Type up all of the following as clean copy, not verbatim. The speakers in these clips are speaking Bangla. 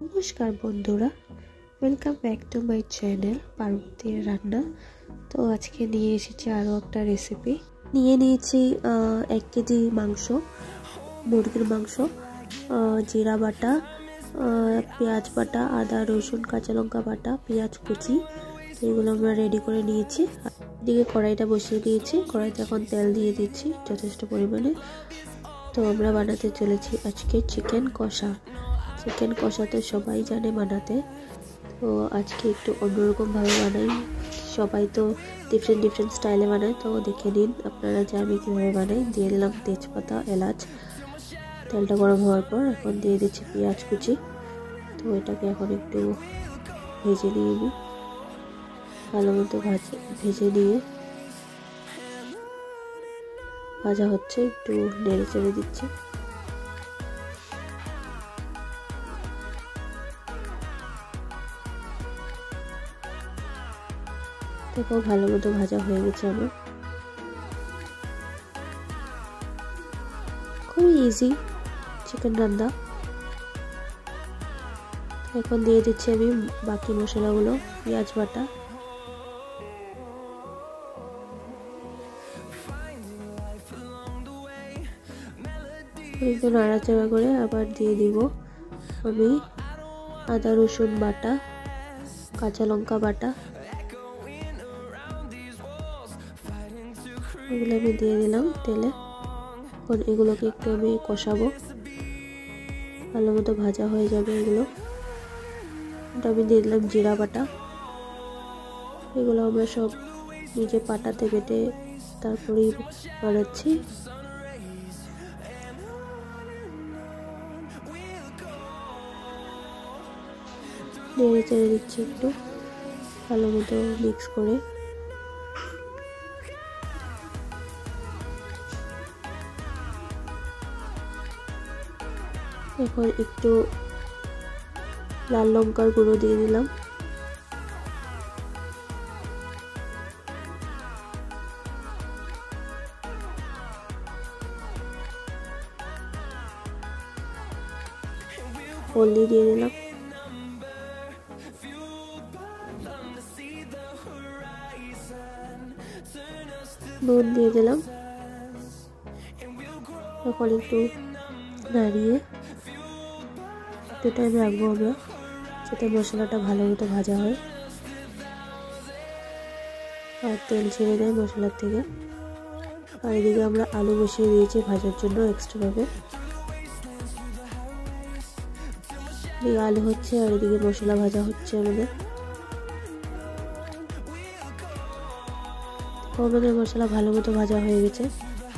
নমস্কার বন্ধুরা, welcome back to my channel পার্বতীর রান্না। তো আজকে নিয়ে এসেছি আরও একটা রেসিপি। নিয়ে নিয়েছি 1 কেজি মাংস, মুরগির মাংস, জিরা বাটা, পেঁয়াজ বাটা, আদা রসুন কাঁচা লঙ্কা বাটা, পেঁয়াজ কুচি। তো এগুলো আমরা রেডি করে নিয়েছি। এদিকে কড়াইটা বসিয়ে দিয়েছি, কড়াইতে এখন তেল দিয়ে দিচ্ছি যথেষ্ট পরিমাণে। তো আমরা বানাতে চলেছি আজকে চিকেন কষা। চিকেন কষা তো সবাই জানে বানাতে, তো আজকে একটু অন্যরকমভাবে বানাই। সবাই তো ডিফারেন্ট স্টাইলে বানায়, তো দেখে নিন আপনারা যে আমি কীভাবে বানাই। দিয়ে দিলাম তেজপাতা, এলাচ। তেলটা গরম হওয়ার পর এখন দিয়ে দিচ্ছি পেঁয়াজ কুচি। তো এটাকে এখন একটু ভেজে নিয়ে নিই, ভালো মতো ভেজে নিয়ে ভাজা হচ্ছে, একটু নেড়ে চেড়ে দিচ্ছি। দেখো ভালো মতো ভাজা হয়ে গেছে আমার। খুবই ইজি চিকেন রান্না। এখন দিয়ে দিচ্ছি আমি বাকি মশলাগুলো। পেঁয়াজ বাটা, একটু নাড়াচাড়া করে আবার দিয়ে দিব আমি আদা রসুন বাটা, কাঁচা লঙ্কা বাটা। এগুলো আমি দিয়ে দিলাম তেলে। এখন এগুলোকে একটু আমি কষাবো, ভালো মতো ভাজা হয়ে যাবে এগুলো। এটা আমি দিয়ে দিলাম জিরা বাটা। এগুলো আমরা সব নিজে পাটাতে বেটে তারপরেই বানাচ্ছি। নেড়ে চেড়ে দিচ্ছি একটু, ভালো মতো মিক্স করে। এখন একটু লাল লঙ্কার গুঁড়ো দিয়ে দিলাম। হলদি দিয়ে দিলাম। নুন দিয়ে দিলাম। এখন একটু নাড়িয়ে একটু টাইম রাখবো আমরা, যাতে মশলাটা ভালো মতো ভাজা হয় আর তেল ছেড়ে দেয় মশলার থেকে। আর এদিকে আমরা আলু বসিয়ে দিয়েছি ভাজার জন্য এক্সট্রাভাবে। এদিকে আলু হচ্ছে আর এদিকে মশলা ভাজা হচ্ছে আমাদের। আমাদের মশলা ভালো মতো ভাজা হয়ে গেছে,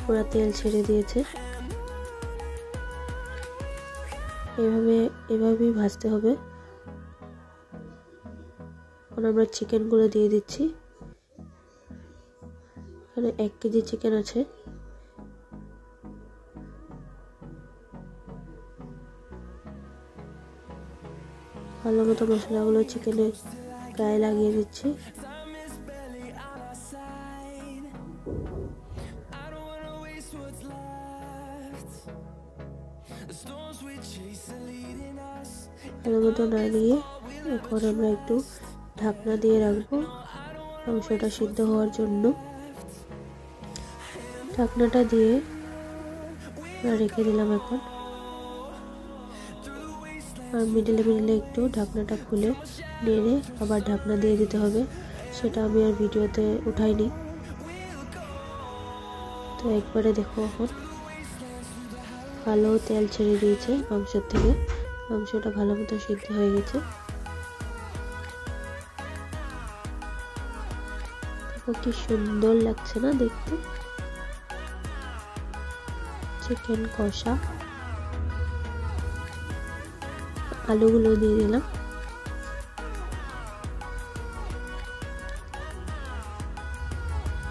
পুরো তেল ছেড়ে দিয়েছে। এভাবেই ভাজতে হবে। এখন আমরা চিকেনগুলো দিয়ে দিচ্ছি। এখানে 1 কেজি চিকেন আছে। ভালো মতো মশলাগুলো চিকেনের গায়ে লাগিয়ে দিচ্ছি। ভালো মতো নাড়িয়ে এখন আমরা একটু ঢাকনা দিয়ে রাখবো মাংসটা সিদ্ধ হওয়ার জন্য। ঢাকনাটা দিয়ে রেখে দিলাম এখন। আর মিডলে একটু ঢাকনাটা খুলে নেড়ে আবার ঢাকনা দিয়ে দিতে হবে। সেটা আমি আর ভিডিওতে উঠাইনি। তো একবারে দেখো এখন ভালো তেল ছেড়ে দিয়েছে মাংসের থেকে, মাংসটা ভালো মতো সিদ্ধ হয়ে গেছে। দেখো কি সুন্দর লাগছে না দেখতে। চিকেন কষা। আলুগুলো দিয়ে দিলাম।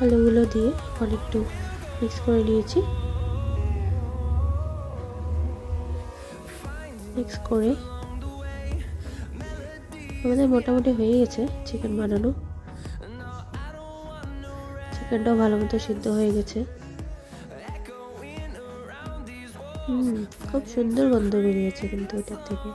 আলুগুলো দিয়ে এখন একটু মিক্স করে নিয়েছি। মিক্স করে আমাদের মোটামুটি হয়ে গেছে চিকেন বানানো। চিকেনটাও ভালো মতো সিদ্ধ হয়ে গেছে। খুব সুন্দর গন্ধ বেরিয়েছে কিন্তু এটার থেকে।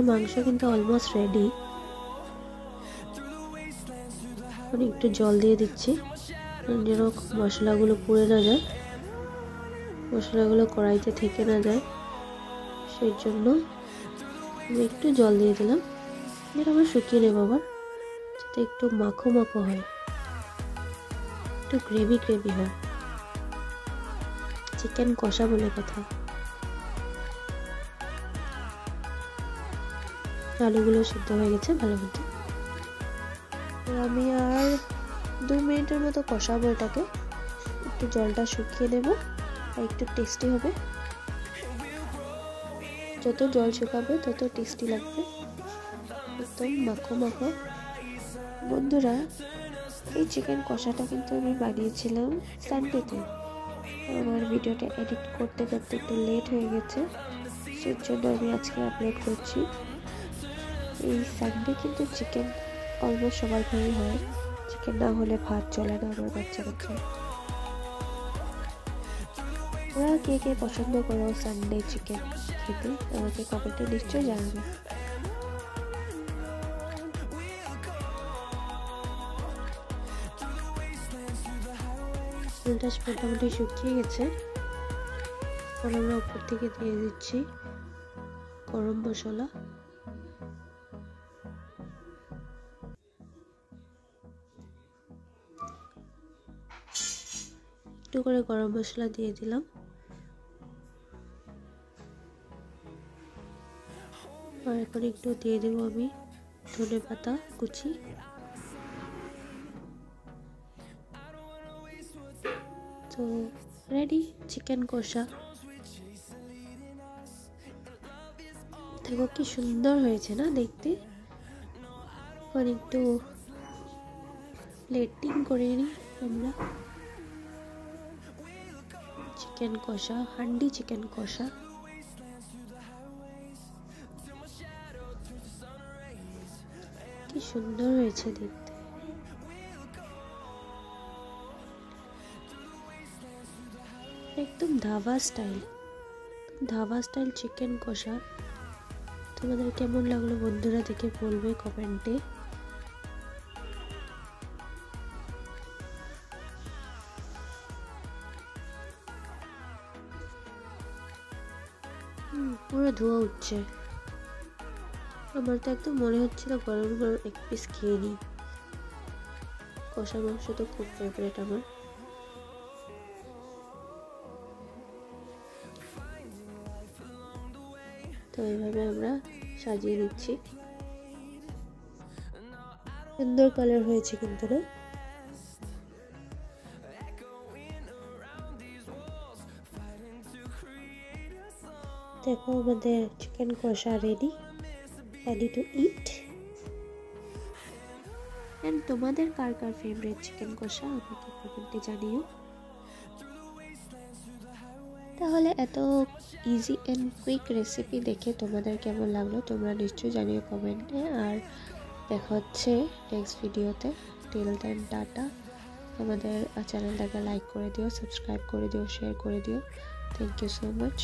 মাংস কিন্তু অলমোস্ট রেডি। একটু জল দিয়ে দিচ্ছি যেন মশলাগুলো পুড়ে না যায়, মশলাগুলো কড়াইতে থেকে না যায়, সেই জন্য আমি একটু জল দিয়ে দিলাম। যেটা আমরা শুকিয়ে নেব আবার, যাতে একটু মাখো মাখো হয়, একটু গ্রেভি গ্রেভি হয়, চিকেন কষা বলে কথা। আলুগুলো সিদ্ধ হয়ে গেছে ভালো মতো। আমি আর 2 মিনিটের মতো কষাবো এটাকে, একটু জলটা শুকিয়ে নেব আর একটু টেস্টি হবে। যত জল শুকাবে তত টেস্টি লাগবে, একদম মাখো মাখো। বন্ধুরা, এই চিকেন কষাটা কিন্তু আমি বানিয়েছিলাম সানডেতে। আমার ভিডিওটা এডিট করতে করতে একটু লেট হয়ে গেছে, সেই জন্য আমি আজকে আপলোড করছি। এই সানডে কিন্তু চিকেন অলমোস্ট সবার ঘরেই হয়, চিকেন না হলে ভাত চলে না আমার বাচ্চা কাচ্চা। ওরা কে কে পছন্দ করো সানডে চিকেন খেতে আমাকে কমেন্টে নিশ্চয়ই জানাবে। চুলটা মোটামুটি শুকিয়ে গেছে। আমরা উপর থেকে দিয়ে দিচ্ছি গরম মশলা, একটু করে গরম মশলা দিয়ে দিলাম। আর এখন একটু দিয়ে দেবো আমি ধনে পাতা কুচি। তো রেডি চিকেন কষা। দেখো কি সুন্দর হয়েছে না দেখতে। এখন একটু প্লেটিং করে নিই আমরা। চিকেন কষা, হান্ডি চিকেন কষা। কি সুন্দর হয়েছে দেখতে। একদম dhaba style, dhaba style chicken কষা। তোমাদের কেমন লাগলো বন্ধুরা দেখে বলবে কমেন্টে। পুরো ধোয়া উঠছে। আমার তো একদম মনে হচ্ছিল গরম গরম এক পিস খেয়ে নিই। কষা মাংস তো খুব ফেভারিট আমার। তো এইভাবে আমরা সাজিয়ে দিচ্ছি। সুন্দর কালার হয়েছে কিন্তু না? দেখো আমাদের চিকেন কষা রেডি টু ইট। এন্ড তোমাদের কার কার ফেভারিট চিকেন কষা আমাকে কমেন্টে জানিও। তাহলে এত ইজি এন্ড কুইক রেসিপি দেখে তোমাদের কেমন লাগলো তোমরা নিশ্চয়ই জানিও কমেন্টে। আর দেখা হচ্ছে নেক্সট ভিডিওতে। Till then tata. আমাদের চ্যানেলটাকে লাইক করে দিও, সাবস্ক্রাইব করে দিও, শেয়ার করে দিও। Thank you so much.